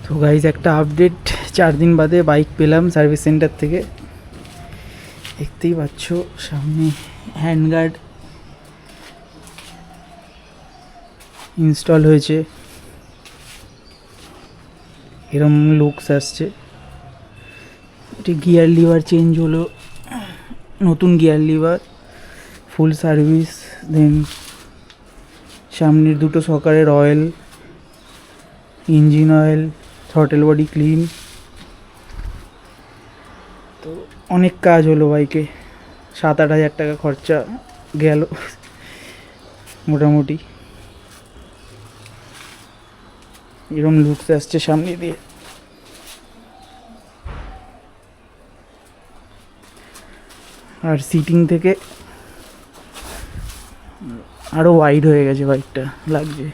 তো গাইজ একটা আপডেট, 4 দিন বাদে বাইক পেলাম সার্ভিস সেন্টার থেকে। দেখতেই পাচ্ছ সামনে হ্যান্ডগার্ড ইনস্টল হয়েছে, এরম লুকস আসছে। এটি গিয়ার লিভার চেঞ্জ হলো, নতুন gear lever, full service. Then সামনের দুটো সকারের oil, engine oil, throttle body clean. তো অনেক কাজ হলো বাইকে, 7-8 হাজার টাকা খরচা গেল মোটামুটি। এরকম লুকস আসছে সামনে দিয়ে। আর সিটিং থেকে আরও ওয়াইড হয়ে গেছে বাইকটা, লাগছে।